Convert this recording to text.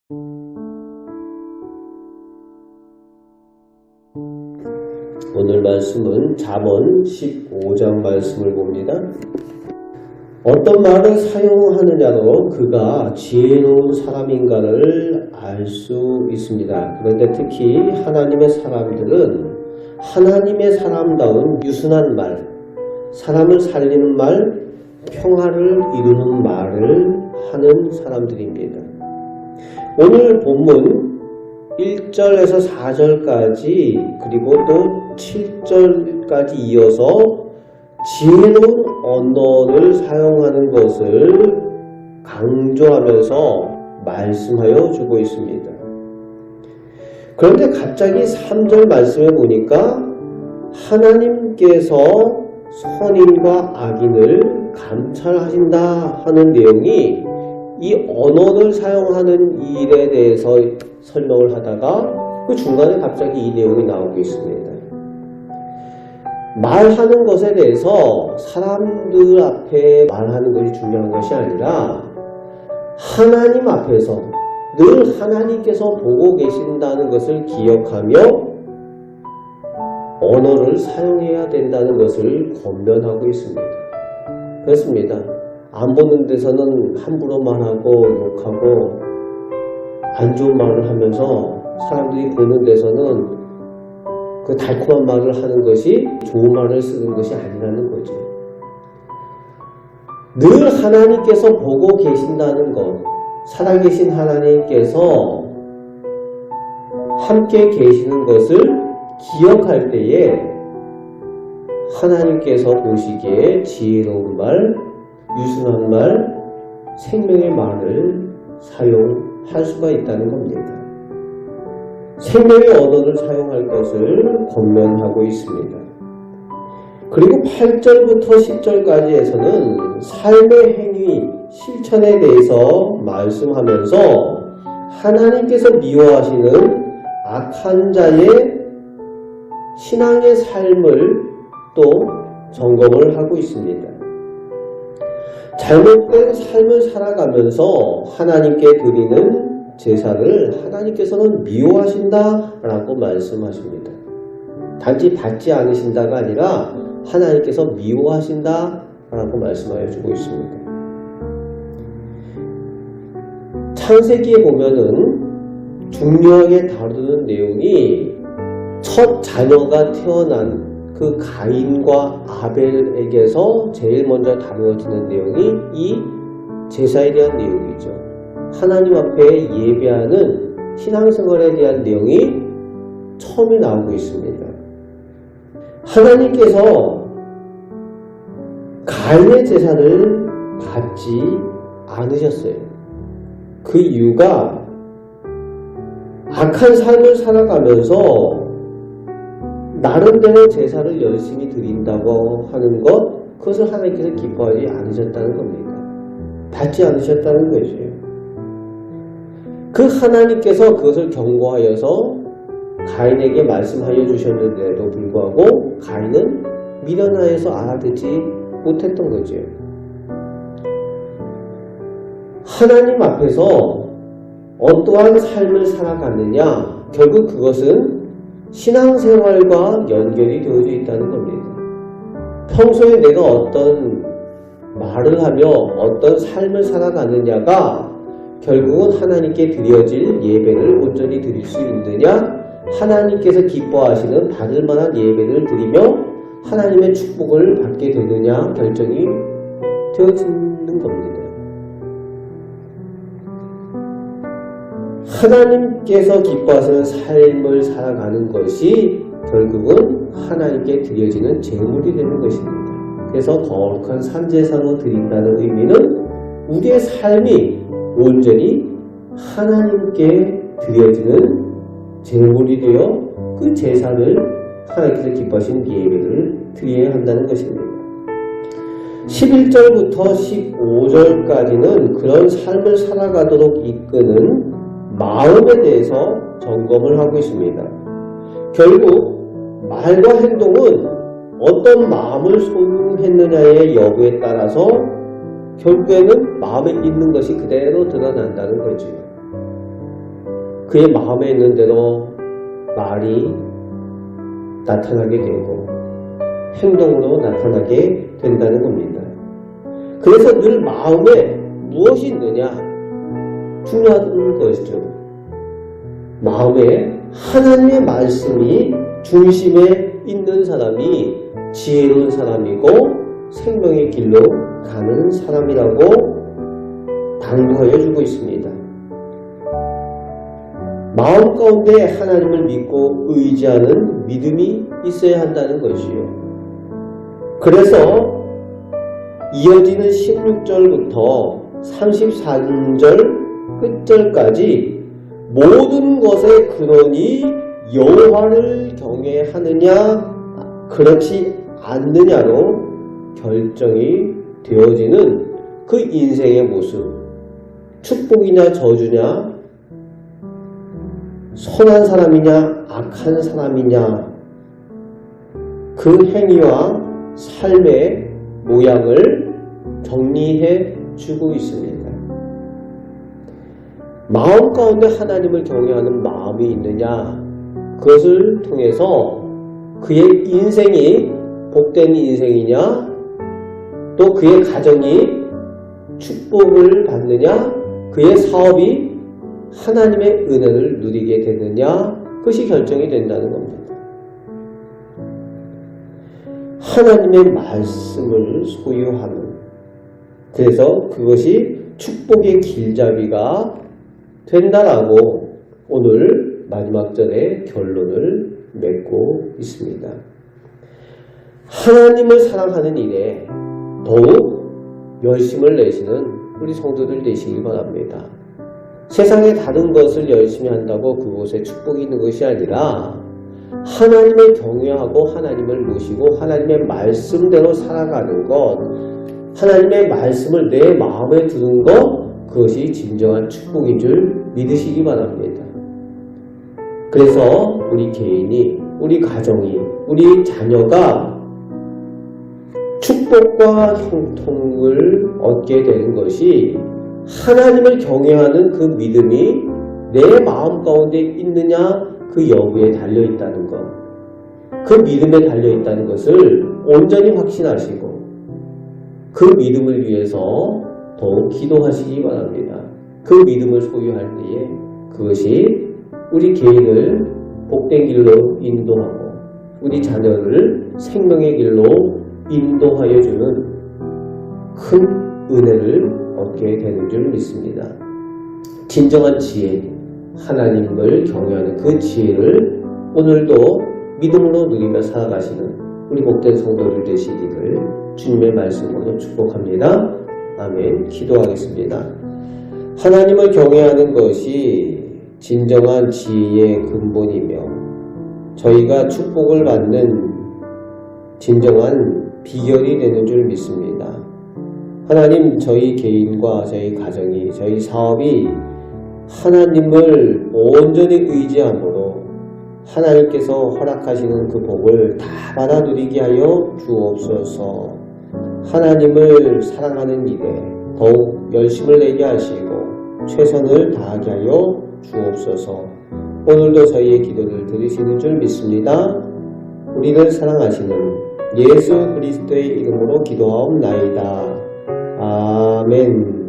오늘 말씀은 잠언 15장 말씀을 봅니다. 어떤 말을 사용하느냐로 그가 지혜로운 사람인가를 알 수 있습니다. 그런데 특히 하나님의 사람들은 하나님의 사람다운 유순한 말, 사람을 살리는 말, 평화를 이루는 말을 하는 사람들입니다. 오늘 본문 1절에서 4절까지 그리고 또 7절까지 이어서 지혜로운 언어를 사용하는 것을 강조하면서 말씀하여 주고 있습니다. 그런데 갑자기 3절 말씀에 보니까 하나님께서 선인과 악인을 감찰하신다 하는 내용이 이 언어를 사용하는 일에 대해서 설명을 하다가 그 중간에 갑자기 이 내용이 나오고 있습니다. 말하는 것에 대해서 사람들 앞에 말하는 것이 중요한 것이 아니라 하나님 앞에서 늘 하나님께서 보고 계신다는 것을 기억하며 언어를 사용해야 된다는 것을 권면하고 있습니다. 그렇습니다. 안 보는 데서는 함부로 말하고 욕하고 안 좋은 말을 하면서 사람들이 보는 데서는 그 달콤한 말을 하는 것이 좋은 말을 쓰는 것이 아니라는 거죠. 늘 하나님께서 보고 계신다는 것, 살아계신 하나님께서 함께 계시는 것을 기억할 때에 하나님께서 보시기에 지혜로운 말, 유순한 말, 생명의 말을 사용할 수가 있다는 겁니다. 생명의 언어를 사용할 것을 권면하고 있습니다. 그리고 8절부터 10절까지에서는 삶의 행위, 실천에 대해서 말씀하면서 하나님께서 미워하시는 악한 자의 신앙의 삶을 또 점검을 하고 있습니다. 잘못된 삶을 살아가면서 하나님께 드리는 제사를 하나님께서는 미워하신다라고 말씀하십니다. 단지 받지 않으신다가 아니라 하나님께서 미워하신다라고 말씀하여 주고 있습니다. 창세기에 보면은 중요하게 다루는 내용이 첫 자녀가 태어난 그 가인과 아벨에게서 제일 먼저 다루어지는 내용이 이 제사에 대한 내용이죠. 하나님 앞에 예배하는 신앙생활에 대한 내용이 처음에 나오고 있습니다. 하나님께서 가인의 제사를 받지 않으셨어요. 그 이유가 악한 삶을 살아가면서 나름대로 제사를 열심히 드린다고 하는 것, 그것을 하나님께서 기뻐하지 않으셨다는 겁니다. 받지 않으셨다는 거죠. 그 하나님께서 그것을 경고하여서 가인에게 말씀하여 주셨는데도 불구하고 가인은 미련하여서 알아듣지 못했던 거죠. 하나님 앞에서 어떠한 삶을 살아가느냐, 결국 그것은 신앙생활과 연결이 되어져 있다는 겁니다. 평소에 내가 어떤 말을 하며 어떤 삶을 살아가느냐가 결국은 하나님께 드려질 예배를 온전히 드릴 수 있느냐, 하나님께서 기뻐하시는 받을 만한 예배를 드리며 하나님의 축복을 받게 되느냐 결정이 되어지는 겁니다. 하나님께서 기뻐하시는 삶을 살아가는 것이 결국은 하나님께 드려지는 제물이 되는 것입니다. 그래서 거룩한 산제사로 드린다는 의미는 우리의 삶이 온전히 하나님께 드려지는 제물이 되어 그 제사를 하나님께서 기뻐하시는 예배를 드려야 한다는 것입니다. 11절부터 15절까지는 그런 삶을 살아가도록 이끄는 마음에 대해서 점검을 하고 있습니다. 결국 말과 행동은 어떤 마음을 소유했느냐의 여부에 따라서 결국에는 마음에 있는 것이 그대로 드러난다는 거죠. 그의 마음에 있는 대로 말이 나타나게 되고 행동으로 나타나게 된다는 겁니다. 그래서 늘 마음에 무엇이 있느냐? 중요한 것이죠. 마음에 하나님의 말씀이 중심에 있는 사람이 지혜로운 사람이고 생명의 길로 가는 사람이라고 당부하여 주고 있습니다. 마음 가운데 하나님을 믿고 의지하는 믿음이 있어야 한다는 것이요. 그래서 이어지는 16절부터 34절 끝절까지 모든 것의 근원이 여호와를 경외하느냐 그렇지 않느냐로 결정이 되어지는 그 인생의 모습, 축복이냐 저주냐, 선한 사람이냐 악한 사람이냐, 그 행위와 삶의 모양을 정리해 주고 있습니다. 마음 가운데 하나님을 경외하는 마음이 있느냐, 그것을 통해서 그의 인생이 복된 인생이냐, 또 그의 가정이 축복을 받느냐, 그의 사업이 하나님의 은혜를 누리게 되느냐, 그것이 결정이 된다는 겁니다. 하나님의 말씀을 소유하는, 그래서 그것이 축복의 길잡이가 된다라고 오늘 마지막 절의 결론을 맺고 있습니다. 하나님을 사랑하는 일에 더욱 열심을 내시는 우리 성도들 되시길 바랍니다. 세상의 다른 것을 열심히 한다고 그곳에 축복이 있는 것이 아니라 하나님을 경외하고 하나님을 모시고 하나님의 말씀대로 살아가는 것, 하나님의 말씀을 내 마음에 두는 것, 그것이 진정한 축복인 줄 믿으시기 바랍니다. 그래서 우리 개인이, 우리 가정이, 우리 자녀가 축복과 형통을 얻게 되는 것이 하나님을 경외하는 그 믿음이 내 마음 가운데 있느냐 그 여부에 달려있다는 것, 그 믿음에 달려있다는 것을 온전히 확신하시고 그 믿음을 위해서 더욱 기도하시기 바랍니다. 그 믿음을 소유할 때에 그것이 우리 개인을 복된 길로 인도하고 우리 자녀를 생명의 길로 인도하여 주는 큰 은혜를 얻게 되는 줄 믿습니다. 진정한 지혜, 하나님을 경외하는 그 지혜를 오늘도 믿음으로 누리며 살아가시는 우리 복된 성도들 되시기를 주님의 말씀으로 축복합니다. 아멘. 기도하겠습니다. 하나님을 경외하는 것이 진정한 지혜의 근본이며 저희가 축복을 받는 진정한 비결이 되는 줄 믿습니다. 하나님, 저희 개인과 저희 가정이, 저희 사업이 하나님을 온전히 의지함으로 하나님께서 허락하시는 그 복을 다 받아 누리게 하여 주옵소서. 하나님을 사랑하는 일에 더욱 열심을 내게 하시고 최선을 다하게 하여 주옵소서. 오늘도 저희의 기도를 들으시는 줄 믿습니다. 우리를 사랑하시는 예수 그리스도의 이름으로 기도하옵나이다. 아멘.